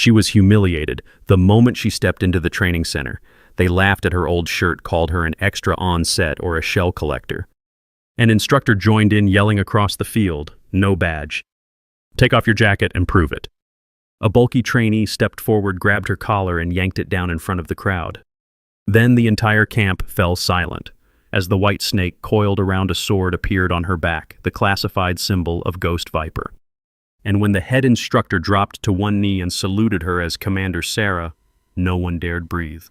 She was humiliated the moment she stepped into the training center. They laughed at her old shirt, called her an extra on-set or a shell collector. An instructor joined in, yelling across the field, "No badge. Take off your jacket and prove it." A bulky trainee stepped forward, grabbed her collar, and yanked it down in front of the crowd. Then the entire camp fell silent, as the white snake coiled around a sword appeared on her back, the classified symbol of Ghost Viper. And when the head instructor dropped to one knee and saluted her as Commander Sarah, no one dared breathe.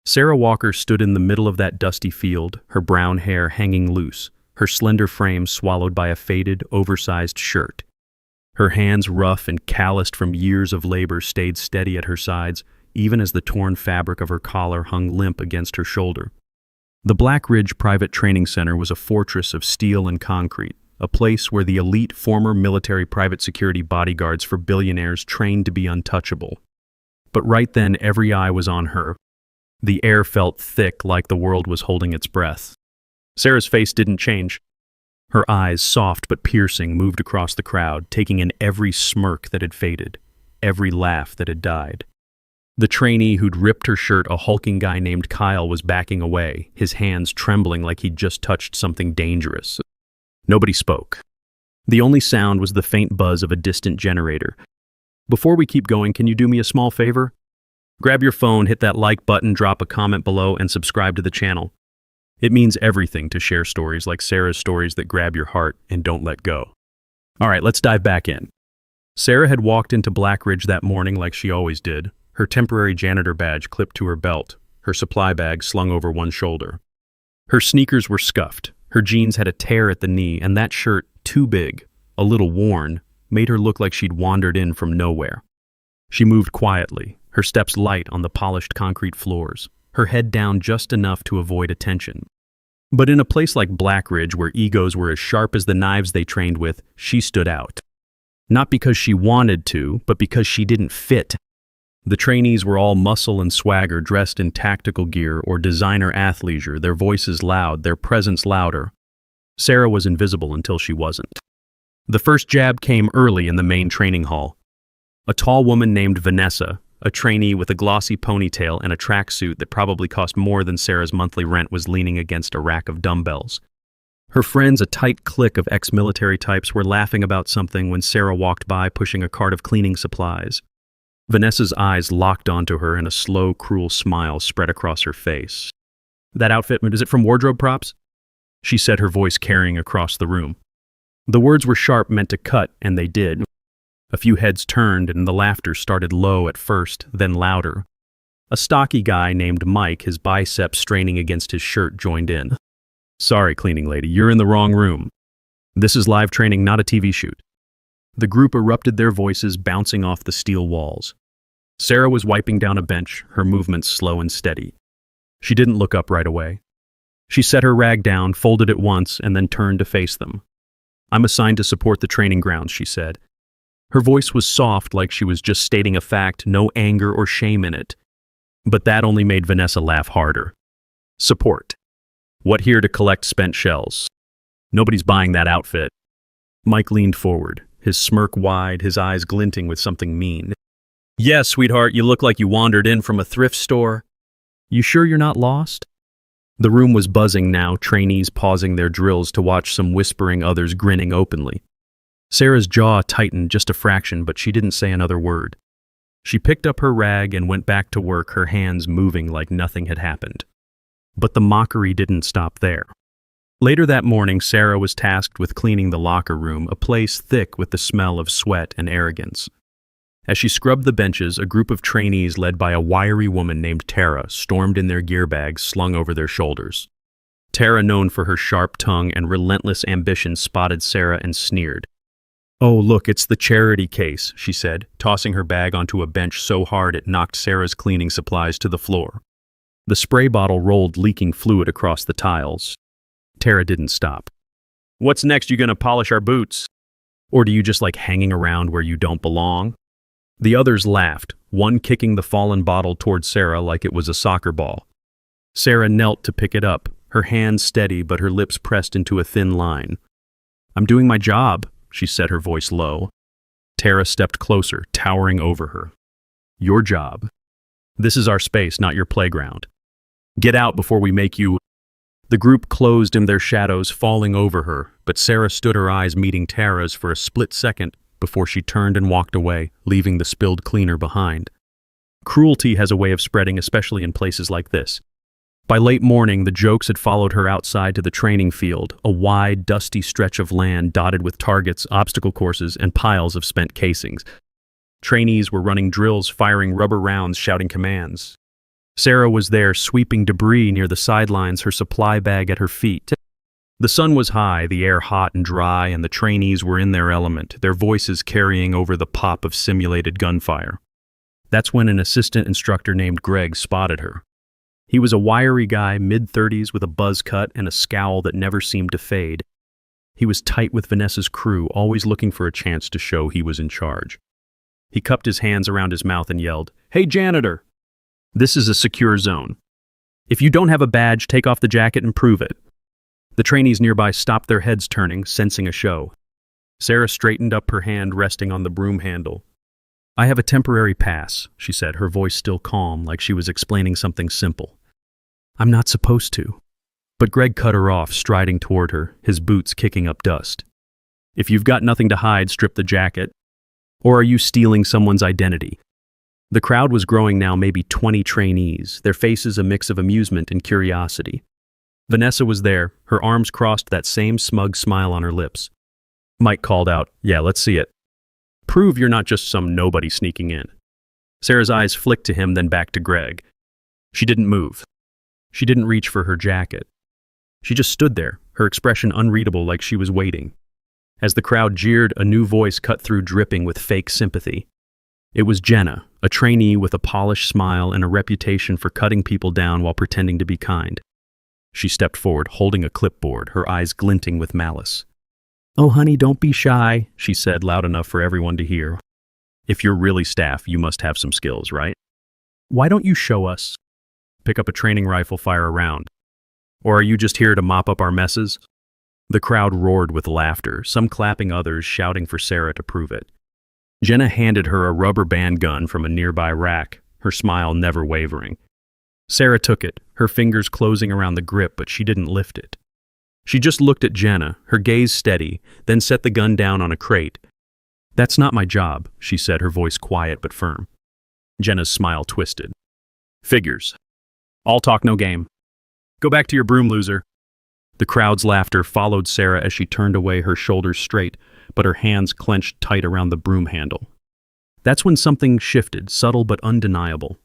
Sarah Walker stood in the middle of that dusty field, her brown hair hanging loose, her slender frame swallowed by a faded, oversized shirt. Her hands, rough and calloused from years of labor, stayed steady at her sides, even as the torn fabric of her collar hung limp against her shoulder. The Black Ridge Private Training Center was a fortress of steel and concrete, a place where the elite former military private security bodyguards for billionaires trained to be untouchable. But right then, every eye was on her. The air felt thick, like the world was holding its breath. Sarah's face didn't change. Her eyes, soft but piercing, moved across the crowd, taking in every smirk that had faded, every laugh that had died. The trainee who'd ripped her shirt, a hulking guy named Kyle, was backing away, his hands trembling like he'd just touched something dangerous. Nobody spoke. The only sound was the faint buzz of a distant generator. "Before we keep going, can you do me a small favor? Grab your phone, hit that like button, drop a comment below, and subscribe to the channel. It means everything to share stories like Sarah's, stories that grab your heart and don't let go." All right, let's dive back in. Sarah had walked into Black Ridge that morning like she always did, her temporary janitor badge clipped to her belt, her supply bag slung over one shoulder. Her sneakers were scuffed, her jeans had a tear at the knee, and that shirt, too big, a little worn, made her look like she'd wandered in from nowhere. She moved quietly, her steps light on the polished concrete floors, her head down just enough to avoid attention. But in a place like Black Ridge, where egos were as sharp as the knives they trained with, she stood out. Not because she wanted to, but because she didn't fit. The trainees were all muscle and swagger, dressed in tactical gear or designer athleisure, their voices loud, their presence louder. Sarah was invisible until she wasn't. The first jab came early in the main training hall. A tall woman named Vanessa, a trainee with a glossy ponytail and a tracksuit that probably cost more than Sarah's monthly rent, was leaning against a rack of dumbbells. Her friends, a tight clique of ex-military types, were laughing about something when Sarah walked by pushing a cart of cleaning supplies. Vanessa's eyes locked onto her and a slow, cruel smile spread across her face. "That outfit, is it from wardrobe props?" she said, her voice carrying across the room. The words were sharp, meant to cut, and they did. A few heads turned, and the laughter started low at first, then louder. A stocky guy named Mike, his biceps straining against his shirt, joined in. "Sorry, cleaning lady, you're in the wrong room. This is live training, not a TV shoot." The group erupted, their voices bouncing off the steel walls. Sarah was wiping down a bench, her movements slow and steady. She didn't look up right away. She set her rag down, folded it once, and then turned to face them. "I'm assigned to support the training grounds," she said. Her voice was soft, like she was just stating a fact, no anger or shame in it. But that only made Vanessa laugh harder. "Support? What, here to collect spent shells? Nobody's buying that outfit." Mike leaned forward, his smirk wide, his eyes glinting with something mean. "Yeah, sweetheart, you look like you wandered in from a thrift store. You sure you're not lost?" The room was buzzing now, trainees pausing their drills to watch, some whispering, others grinning openly. Sarah's jaw tightened just a fraction, but she didn't say another word. She picked up her rag and went back to work, her hands moving like nothing had happened. But the mockery didn't stop there. Later that morning, Sarah was tasked with cleaning the locker room, a place thick with the smell of sweat and arrogance. As she scrubbed the benches, a group of trainees led by a wiry woman named Tara stormed in, their gear bags slung over their shoulders. Tara, known for her sharp tongue and relentless ambition, spotted Sarah and sneered. "Oh, look, it's the charity case," she said, tossing her bag onto a bench so hard it knocked Sarah's cleaning supplies to the floor. The spray bottle rolled, leaking fluid across the tiles. Tara didn't stop. "What's next? You gonna polish our boots? Or do you just like hanging around where you don't belong?" The others laughed, one kicking the fallen bottle toward Sarah like it was a soccer ball. Sarah knelt to pick it up, her hands steady but her lips pressed into a thin line. "I'm doing my job," she said, her voice low. Tara stepped closer, towering over her. Your job. This is our space, not your playground. Get out before we make you. The group closed in their shadows, falling over her, but Sarah stood, her eyes meeting Tara's for a split second before she turned and walked away, leaving the spilled cleaner behind. Cruelty has a way of spreading, especially in places like this. By late morning, the jokes had followed her outside to the training field, a wide, dusty stretch of land dotted with targets, obstacle courses, and piles of spent casings. Trainees were running drills, firing rubber rounds, shouting commands. Sarah was there, sweeping debris near the sidelines, her supply bag at her feet. The sun was high, the air hot and dry, and the trainees were in their element, their voices carrying over the pop of simulated gunfire. That's when an assistant instructor named Greg spotted her. He was a wiry guy, mid-30s, with a buzz cut and a scowl that never seemed to fade. He was tight with Vanessa's crew, always looking for a chance to show he was in charge. He cupped his hands around his mouth and yelled, "Hey, janitor! This is a secure zone. If you don't have a badge, take off the jacket and prove it." The trainees nearby stopped, their heads turning, sensing a show. Sarah straightened up, her hand resting on the broom handle. "I have a temporary pass," she said, her voice still calm, like she was explaining something simple. "I'm not supposed to." But Greg cut her off, striding toward her, his boots kicking up dust. "If you've got nothing to hide, strip the jacket. Or are you stealing someone's identity?" The crowd was growing now, maybe 20 trainees, their faces a mix of amusement and curiosity. Vanessa was there, her arms crossed, that same smug smile on her lips. Mike called out, "Yeah, let's see it. Prove you're not just some nobody sneaking in." Sarah's eyes flicked to him, then back to Greg. She didn't move. She didn't reach for her jacket. She just stood there, her expression unreadable, like she was waiting. As the crowd jeered, a new voice cut through, dripping with fake sympathy. It was Jenna, a trainee with a polished smile and a reputation for cutting people down while pretending to be kind. She stepped forward, holding a clipboard, her eyes glinting with malice. "Oh, honey, don't be shy," she said, loud enough for everyone to hear. "If you're really staff, you must have some skills, right? Why don't you show us? Pick up a training rifle, fire a round. Or are you just here to mop up our messes?" The crowd roared with laughter, some clapping, others shouting for Sarah to prove it. Jenna handed her a rubber band gun from a nearby rack, her smile never wavering. Sarah took it, her fingers closing around the grip, but she didn't lift it. She just looked at Jenna, her gaze steady, then set the gun down on a crate. "That's not my job," she said, her voice quiet but firm. Jenna's smile twisted. "Figures. All talk, no game. Go back to your broom, loser." The crowd's laughter followed Sarah as she turned away, her shoulders straight, but her hands clenched tight around the broom handle. That's when something shifted, subtle but undeniable.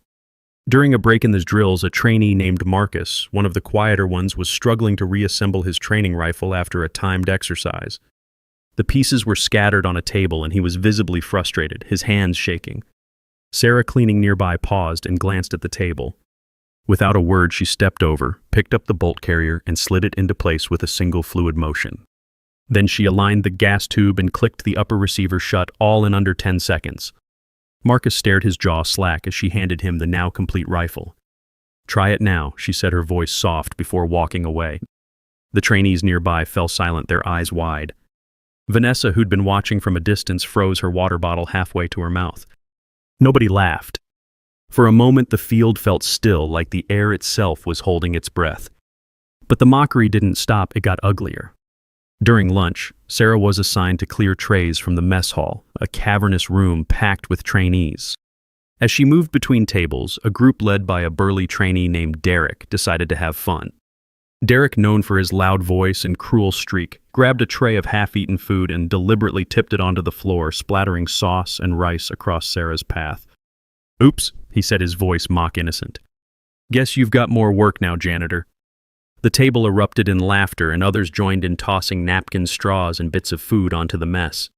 During a break in the drills, a trainee named Marcus, one of the quieter ones, was struggling to reassemble his training rifle after a timed exercise. The pieces were scattered on a table and he was visibly frustrated, his hands shaking. Sarah, cleaning nearby, paused and glanced at the table. Without a word, she stepped over, picked up the bolt carrier, and slid it into place with a single fluid motion. Then she aligned the gas tube and clicked the upper receiver shut, all in under 10 seconds. Marcus stared, his jaw slack, as she handed him the now complete rifle. "Try it now," she said, her voice soft, before walking away. The trainees nearby fell silent, their eyes wide. Vanessa, who'd been watching from a distance, froze, her water bottle halfway to her mouth. Nobody laughed. For a moment, the field felt still, like the air itself was holding its breath. But the mockery didn't stop, it got uglier. During lunch, Sarah was assigned to clear trays from the mess hall, a cavernous room packed with trainees. As she moved between tables, a group led by a burly trainee named Derek decided to have fun. Derek, known for his loud voice and cruel streak, grabbed a tray of half-eaten food and deliberately tipped it onto the floor, splattering sauce and rice across Sarah's path. "Oops," he said, his voice mock-innocent. "Guess you've got more work now, janitor." The table erupted in laughter, and others joined in tossing napkins, straws, and bits of food onto the mess.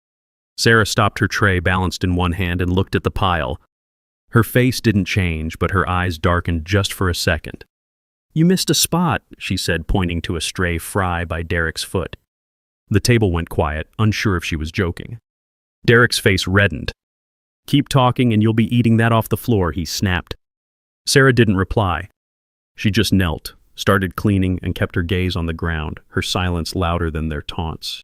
Sarah stopped her tray, balanced in one hand, and looked at the pile. Her face didn't change, but her eyes darkened just for a second. "You missed a spot," she said, pointing to a stray fry by Derek's foot. The table went quiet, unsure if she was joking. Derek's face reddened. "Keep talking and you'll be eating that off the floor," he snapped. Sarah didn't reply. She just knelt, started cleaning, and kept her gaze on the ground, her silence louder than their taunts.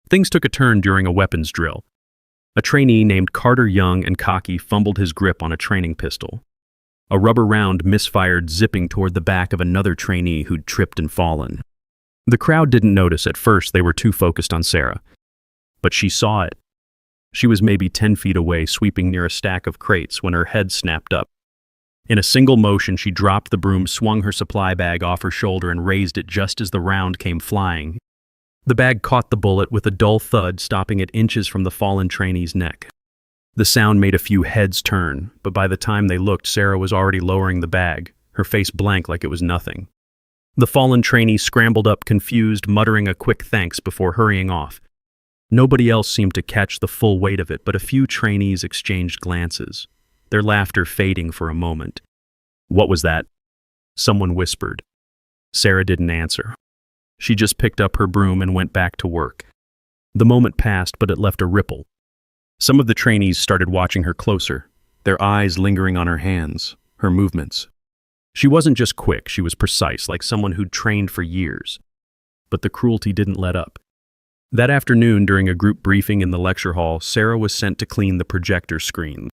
Things took a turn during a weapons drill. A trainee named Carter, young and cocky, fumbled his grip on a training pistol. A rubber round misfired, zipping toward the back of another trainee who'd tripped and fallen. The crowd didn't notice at first. They were too focused on Sarah. But she saw it. She was maybe 10 feet away, sweeping near a stack of crates when her head snapped up. In a single motion, she dropped the broom, swung her supply bag off her shoulder, and raised it just as the round came flying. The bag caught the bullet with a dull thud, stopping it inches from the fallen trainee's neck. The sound made a few heads turn, but by the time they looked, Sarah was already lowering the bag, her face blank like it was nothing. The fallen trainee scrambled up, confused, muttering a quick thanks before hurrying off. Nobody else seemed to catch the full weight of it, but a few trainees exchanged glances, their laughter fading for a moment. "What was that?" someone whispered. Sarah didn't answer. She just picked up her broom and went back to work. The moment passed, but it left a ripple. Some of the trainees started watching her closer, their eyes lingering on her hands, her movements. She wasn't just quick, she was precise, like someone who'd trained for years. But the cruelty didn't let up. That afternoon, during a group briefing in the lecture hall, Sarah was sent to clean the projector screen.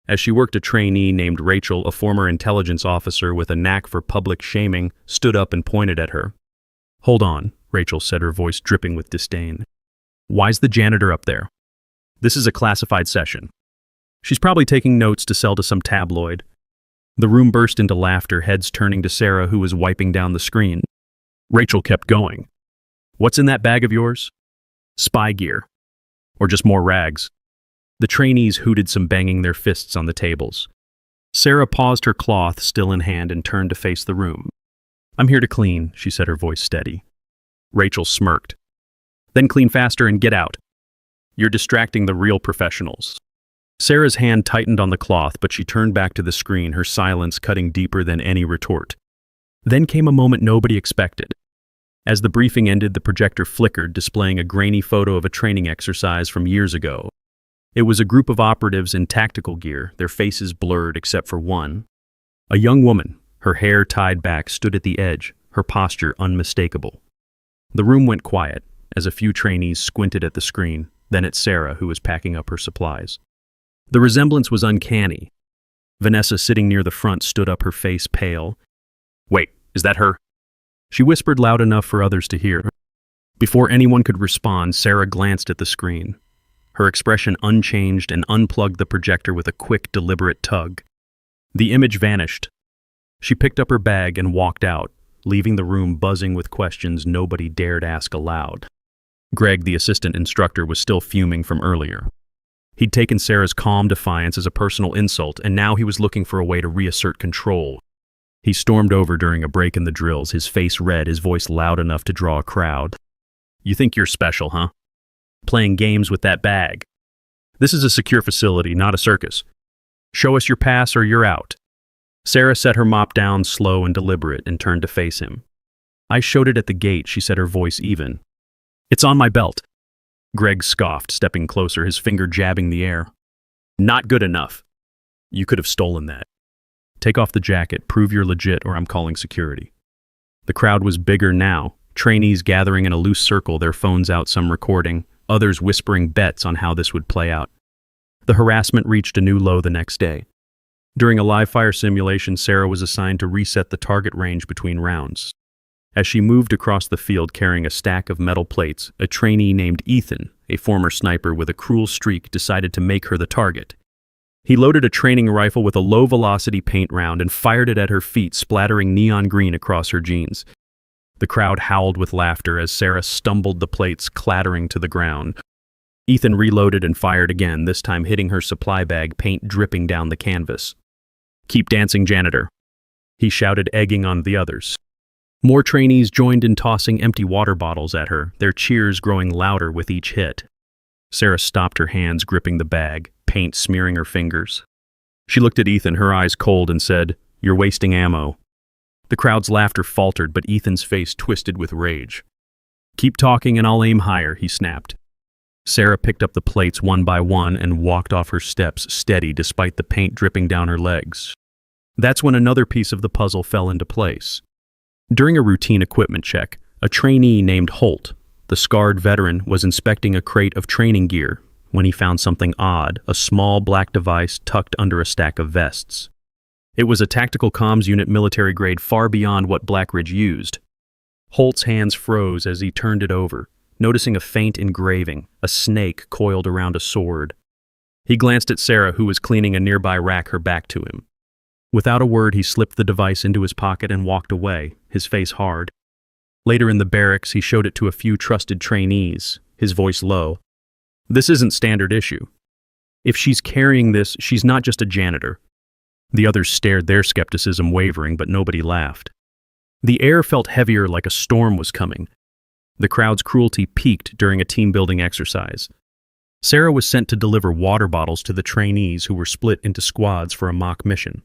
As she worked, a trainee named Rachel, a former intelligence officer with a knack for public shaming, stood up and pointed at her. "Hold on," Rachel said, her voice dripping with disdain. "Why's the janitor up there? This is a classified session. She's probably taking notes to sell to some tabloid." The room burst into laughter, heads turning to Sarah, who was wiping down the screen. Rachel kept going. "What's in that bag of yours? Spy gear. Or just more rags?" The trainees hooted, some banging their fists on the tables. Sarah paused, her cloth still in hand, and turned to face the room. "I'm here to clean," she said, her voice steady. Rachel smirked. "Then clean faster and get out. You're distracting the real professionals." Sarah's hand tightened on the cloth, but she turned back to the screen, her silence cutting deeper than any retort. Then came a moment nobody expected. As the briefing ended, the projector flickered, displaying a grainy photo of a training exercise from years ago. It was a group of operatives in tactical gear, their faces blurred except for one. A young woman, her hair tied back, stood at the edge, her posture unmistakable. The room went quiet as a few trainees squinted at the screen, then at Sarah, who was packing up her supplies. The resemblance was uncanny. Vanessa, sitting near the front, stood up, her face pale. "Wait, is that her?" She whispered loud enough for others to hear. Before anyone could respond, Sarah glanced at the screen. Her expression unchanged, and unplugged the projector with a quick, deliberate tug. The image vanished. She picked up her bag and walked out, leaving the room buzzing with questions nobody dared ask aloud. Greg, the assistant instructor, was still fuming from earlier. He'd taken Sarah's calm defiance as a personal insult, and now he was looking for a way to reassert control. He stormed over during a break in the drills, his face red, his voice loud enough to draw a crowd. "You think you're special, huh? Playing games with that bag. This is a secure facility, not a circus. Show us your pass or you're out." Sarah set her mop down, slow and deliberate, and turned to face him. "I showed it at the gate," she said, her voice even. "It's on my belt." Greg scoffed, stepping closer, his finger jabbing the air. "Not good enough. You could have stolen that. Take off the jacket, prove you're legit, or I'm calling security." The crowd was bigger now, trainees gathering in a loose circle, their phones out, some recording, others whispering bets on how this would play out. The harassment reached a new low the next day. During a live-fire simulation, Sarah was assigned to reset the target range between rounds. As she moved across the field carrying a stack of metal plates, a trainee named Ethan, a former sniper with a cruel streak, decided to make her the target. He loaded a training rifle with a low-velocity paint round and fired it at her feet, splattering neon green across her jeans. The crowd howled with laughter as Sarah stumbled, the plates clattering to the ground. Ethan reloaded and fired again, this time hitting her supply bag, paint dripping down the canvas. "Keep dancing, janitor," he shouted, egging on the others. More trainees joined in, tossing empty water bottles at her, their cheers growing louder with each hit. Sarah stopped, her hands gripping the bag, paint smearing her fingers. She looked at Ethan, her eyes cold, and said, "You're wasting ammo." The crowd's laughter faltered, but Ethan's face twisted with rage. "Keep talking and I'll aim higher," he snapped. Sarah picked up the plates one by one and walked off her steps, steady despite the paint dripping down her legs. That's when another piece of the puzzle fell into place. During a routine equipment check, a trainee named Holt, the scarred veteran, was inspecting a crate of training gear, when he found something odd, a small black device tucked under a stack of vests. It was a tactical comms unit military grade far beyond what Blackridge used. Holt's hands froze as he turned it over, noticing a faint engraving, a snake coiled around a sword. He glanced at Sarah, who was cleaning a nearby rack, her back to him. Without a word, he slipped the device into his pocket and walked away, his face hard. Later in the barracks, he showed it to a few trusted trainees, his voice low. This isn't standard issue. If she's carrying this, she's not just a janitor. The others stared, their skepticism wavering, but nobody laughed. The air felt heavier, like a storm was coming. The crowd's cruelty peaked during a team-building exercise. Sarah was sent to deliver water bottles to the trainees who were split into squads for a mock mission.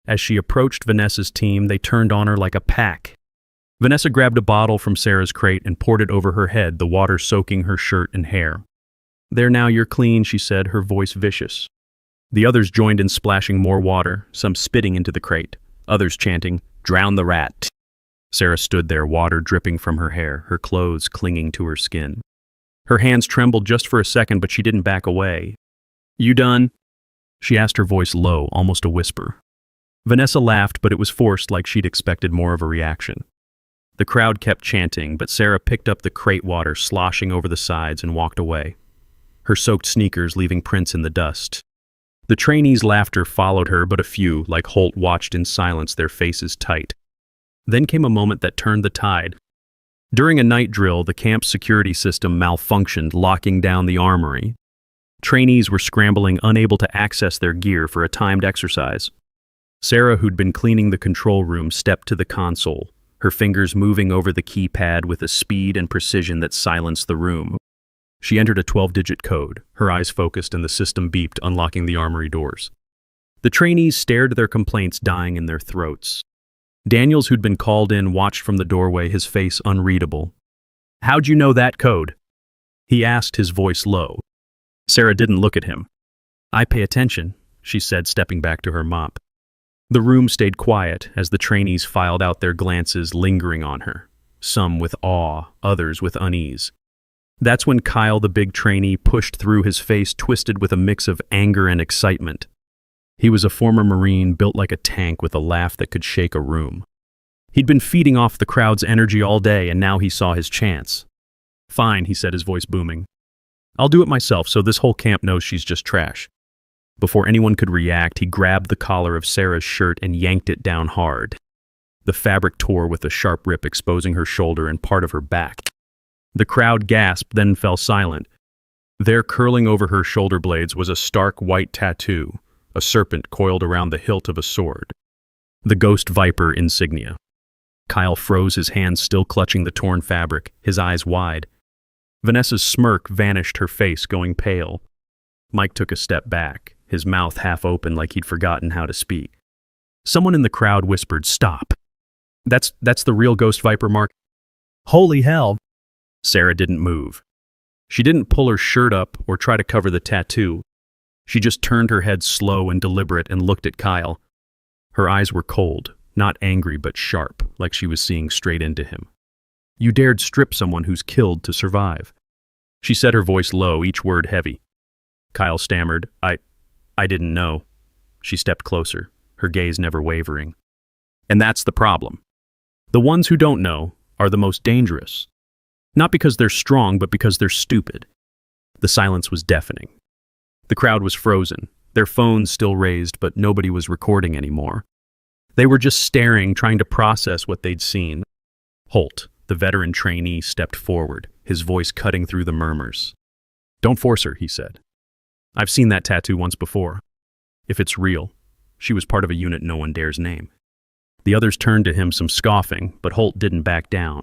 As she approached Vanessa's team, they turned on her like a pack. Vanessa grabbed a bottle from Sarah's crate and poured it over her head, the water soaking her shirt and hair. "There now, you're clean," she said, her voice vicious. The others joined in splashing more water, some spitting into the crate, others chanting, "Drown the rat." Sarah stood there, water dripping from her hair, her clothes clinging to her skin. Her hands trembled just for a second, but she didn't back away. "You done?" she asked, her voice low, almost a whisper. Vanessa laughed, but it was forced, like she'd expected more of a reaction. The crowd kept chanting, but Sarah picked up the crate water sloshing over the sides and walked away, her soaked sneakers leaving prints in the dust. The trainees' laughter followed her, but a few, like Holt, watched in silence, their faces tight. Then came a moment that turned the tide. During a night drill, the camp's security system malfunctioned, locking down the armory. Trainees were scrambling, unable to access their gear for a timed exercise. Sarah, who'd been cleaning the control room, stepped to the console, her fingers moving over the keypad with a speed and precision that silenced the room. She entered a 12-digit code, her eyes focused, and the system beeped, unlocking the armory doors. The trainees stared, their complaints dying in their throats. Daniels, who'd been called in, watched from the doorway, his face unreadable. "How'd you know that code?" he asked, his voice low. Sarah didn't look at him. "I pay attention," she said, stepping back to her mop. The room stayed quiet as the trainees filed out, their glances lingering on her, some with awe, others with unease. That's when Kyle, the big trainee, pushed through, his face twisted with a mix of anger and excitement. He was a former Marine, built like a tank with a laugh that could shake a room. He'd been feeding off the crowd's energy all day, and now he saw his chance. "Fine," he said, his voice booming. "I'll do it myself, so this whole camp knows she's just trash." Before anyone could react, he grabbed the collar of Sarah's shirt and yanked it down hard. The fabric tore with a sharp rip, exposing her shoulder and part of her back. The crowd gasped, then fell silent. There, curling over her shoulder blades, was a stark white tattoo, a serpent coiled around the hilt of a sword. The Ghost Viper insignia. Kyle froze, his hands still clutching the torn fabric, his eyes wide. Vanessa's smirk vanished, her face going pale. Mike took a step back, his mouth half open like he'd forgotten how to speak. Someone in the crowd whispered, "Stop. That's the real Ghost Viper, Mark." "Holy hell." Sarah didn't move. She didn't pull her shirt up or try to cover the tattoo. She just turned her head slow and deliberate and looked at Kyle. Her eyes were cold, not angry but sharp, like she was seeing straight into him. "You dared strip someone who's killed to survive." She said, her voice low, each word heavy. Kyle stammered, I didn't know." She stepped closer, her gaze never wavering. "And that's the problem. The ones who don't know are the most dangerous. Not because they're strong, but because they're stupid." The silence was deafening. The crowd was frozen, their phones still raised, but nobody was recording anymore. They were just staring, trying to process what they'd seen. Holt, the veteran trainee, stepped forward, his voice cutting through the murmurs. "Don't force her," he said. "I've seen that tattoo once before. If it's real, she was part of a unit no one dares name." The others turned to him, some scoffing, but Holt didn't back down.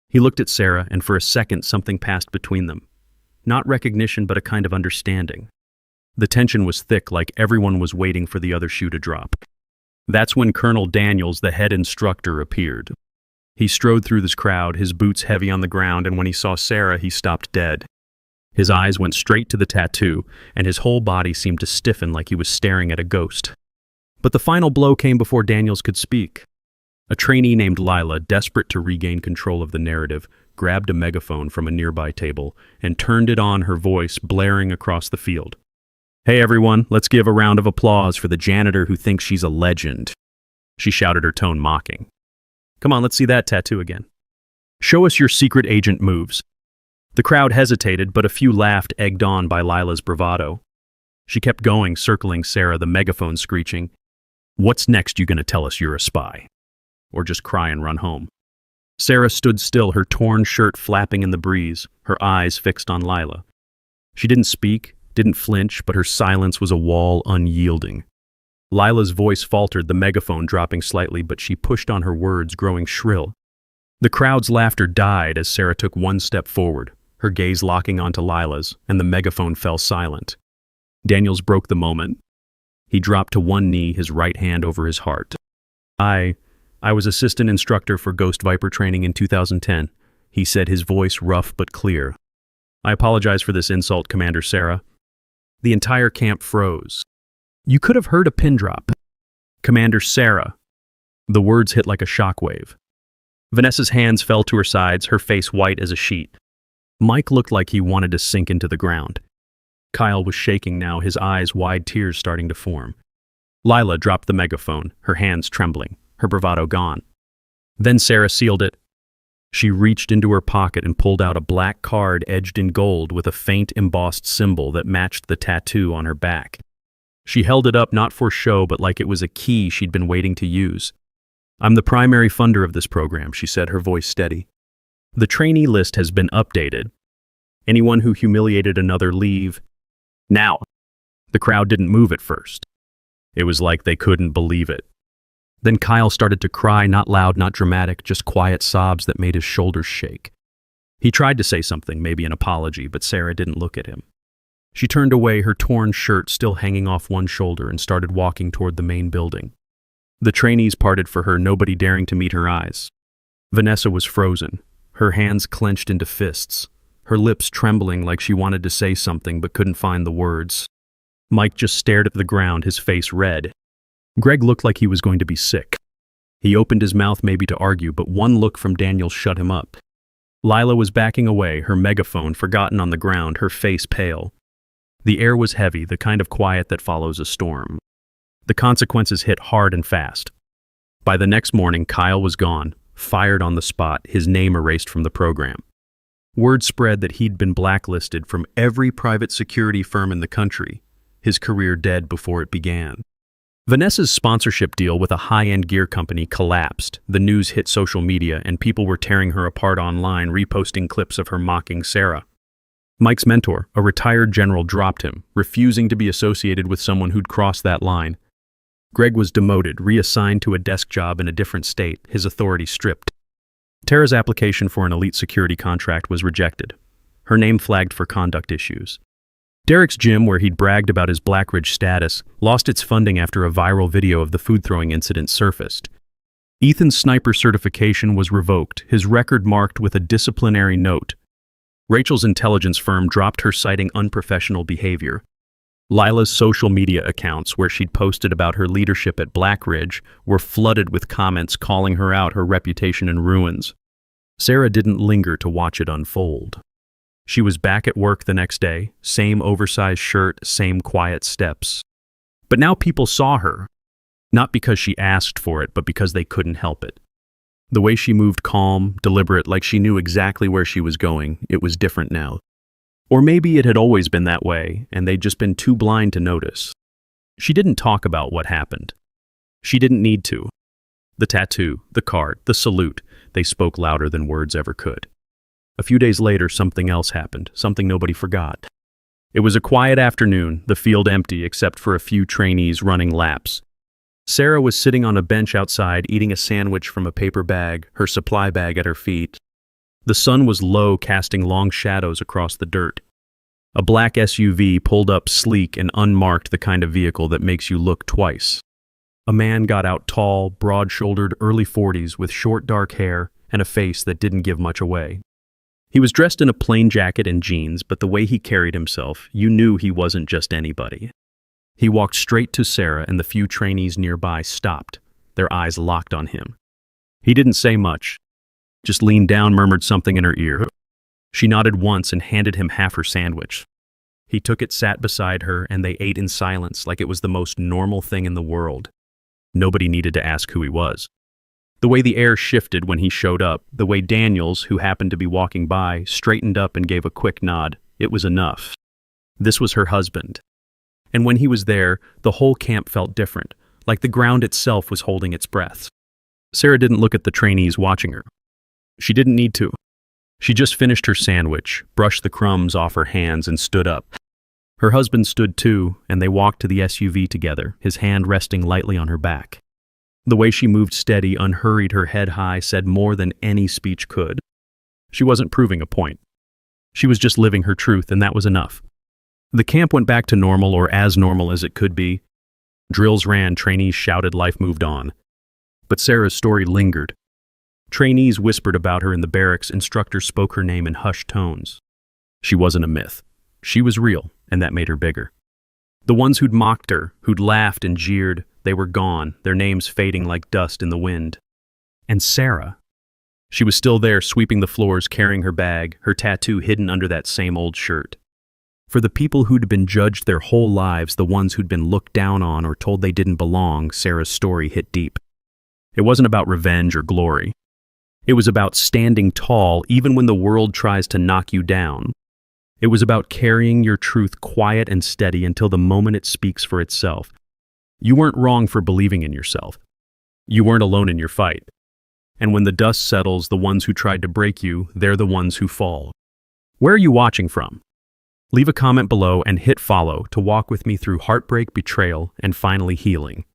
He looked at Sarah, and for a second something passed between them. Not recognition, but a kind of understanding. The tension was thick, like everyone was waiting for the other shoe to drop. That's when Colonel Daniels, the head instructor, appeared. He strode through this crowd, his boots heavy on the ground, and when he saw Sarah, he stopped dead. His eyes went straight to the tattoo, and his whole body seemed to stiffen like he was staring at a ghost. But the final blow came before Daniels could speak. A trainee named Lila, desperate to regain control of the narrative, grabbed a megaphone from a nearby table, and turned it on, her voice blaring across the field. "Hey everyone, let's give a round of applause for the janitor who thinks she's a legend," she shouted, her tone mocking. "Come on, let's see that tattoo again. Show us your secret agent moves." The crowd hesitated, but a few laughed, egged on by Lila's bravado. She kept going, circling Sarah, the megaphone screeching, "What's next? You gonna tell us you're a spy? Or just cry and run home?" Sarah stood still, her torn shirt flapping in the breeze, her eyes fixed on Lila. She didn't speak, didn't flinch, but her silence was a wall, unyielding. Lila's voice faltered, the megaphone dropping slightly, but she pushed on her words, growing shrill. The crowd's laughter died as Sarah took one step forward, her gaze locking onto Lila's, and the megaphone fell silent. Daniels broke the moment. He dropped to one knee, his right hand over his heart. I was assistant instructor for Ghost Viper training in 2010, he said, his voice rough but clear. "I apologize for this insult, Commander Sarah." The entire camp froze. You could have heard a pin drop. "Commander Sarah." The words hit like a shockwave. Vanessa's hands fell to her sides, her face white as a sheet. Mike looked like he wanted to sink into the ground. Kyle was shaking now, his eyes wide, tears starting to form. Lila dropped the megaphone, her hands trembling, her bravado gone. Then Sarah sealed it. She reached into her pocket and pulled out a black card edged in gold with a faint embossed symbol that matched the tattoo on her back. She held it up not for show, but like it was a key she'd been waiting to use. "I'm the primary funder of this program," she said, her voice steady. "The trainee list has been updated. Anyone who humiliated another, leave now." The crowd didn't move at first. It was like they couldn't believe it. Then Kyle started to cry, not loud, not dramatic, just quiet sobs that made his shoulders shake. He tried to say something, maybe an apology, but Sarah didn't look at him. She turned away, her torn shirt still hanging off one shoulder, and started walking toward the main building. The trainees parted for her, nobody daring to meet her eyes. Vanessa was frozen, her hands clenched into fists, her lips trembling like she wanted to say something but couldn't find the words. Mike just stared at the ground, his face red. Greg looked like he was going to be sick. He opened his mouth maybe to argue, but one look from Daniel shut him up. Lila was backing away, her megaphone forgotten on the ground, her face pale. The air was heavy, the kind of quiet that follows a storm. The consequences hit hard and fast. By the next morning, Kyle was gone, fired on the spot, his name erased from the program. Word spread that he'd been blacklisted from every private security firm in the country, his career dead before it began. Vanessa's sponsorship deal with a high-end gear company collapsed. The news hit social media, and people were tearing her apart online, reposting clips of her mocking Sarah. Mike's mentor, a retired general, dropped him, refusing to be associated with someone who'd crossed that line. Greg was demoted, reassigned to a desk job in a different state, his authority stripped. Tara's application for an elite security contract was rejected. Her name flagged for conduct issues. Derek's gym, where he'd bragged about his Blackridge status, lost its funding after a viral video of the food-throwing incident surfaced. Ethan's sniper certification was revoked, his record marked with a disciplinary note. Rachel's intelligence firm dropped her, citing unprofessional behavior. Lila's social media accounts, where she'd posted about her leadership at Blackridge, were flooded with comments calling her out, her reputation in ruins. Sarah didn't linger to watch it unfold. She was back at work the next day, same oversized shirt, same quiet steps. But now people saw her, not because she asked for it, but because they couldn't help it. The way she moved, calm, deliberate, like she knew exactly where she was going, it was different now. Or maybe it had always been that way, and they'd just been too blind to notice. She didn't talk about what happened. She didn't need to. The tattoo, the card, the salute, they spoke louder than words ever could. A few days later, something else happened, something nobody forgot. It was a quiet afternoon, the field empty except for a few trainees running laps. Sarah was sitting on a bench outside, eating a sandwich from a paper bag, her supply bag at her feet. The sun was low, casting long shadows across the dirt. A black SUV pulled up, sleek and unmarked, the kind of vehicle that makes you look twice. A man got out, tall, broad-shouldered, early 40s, with short dark hair and a face that didn't give much away. He was dressed in a plain jacket and jeans, but the way he carried himself, you knew he wasn't just anybody. He walked straight to Sarah, and the few trainees nearby stopped, their eyes locked on him. He didn't say much. just leaned down, murmured something in her ear. She nodded once and handed him half her sandwich. He took it, sat beside her, and they ate in silence like it was the most normal thing in the world. Nobody needed to ask who he was. The way the air shifted when he showed up, the way Daniels, who happened to be walking by, straightened up and gave a quick nod, it was enough. This was her husband. And when he was there, the whole camp felt different, like the ground itself was holding its breath. Sarah didn't look at the trainees watching her. She didn't need to. She just finished her sandwich, brushed the crumbs off her hands, and stood up. Her husband stood too, and they walked to the SUV together, his hand resting lightly on her back. The way she moved steady, unhurried, her head high, said more than any speech could. She wasn't proving a point. She was just living her truth, and that was enough. The camp went back to normal, or as normal as it could be. Drills ran, trainees shouted, life moved on. But Sarah's story lingered. Trainees whispered about her in the barracks, instructors spoke her name in hushed tones. She wasn't a myth. She was real, and that made her bigger. The ones who'd mocked her, who'd laughed and jeered, they were gone, their names fading like dust in the wind. And Sarah? She was still there, sweeping the floors, carrying her bag, her tattoo hidden under that same old shirt. For the people who'd been judged their whole lives, the ones who'd been looked down on or told they didn't belong, Sarah's story hit deep. It wasn't about revenge or glory. It was about standing tall even when the world tries to knock you down. It was about carrying your truth quiet and steady until the moment it speaks for itself. You weren't wrong for believing in yourself. You weren't alone in your fight. And when the dust settles, the ones who tried to break you, they're the ones who fall. Where are you watching from? Leave a comment below and hit follow to walk with me through heartbreak, betrayal, and finally healing.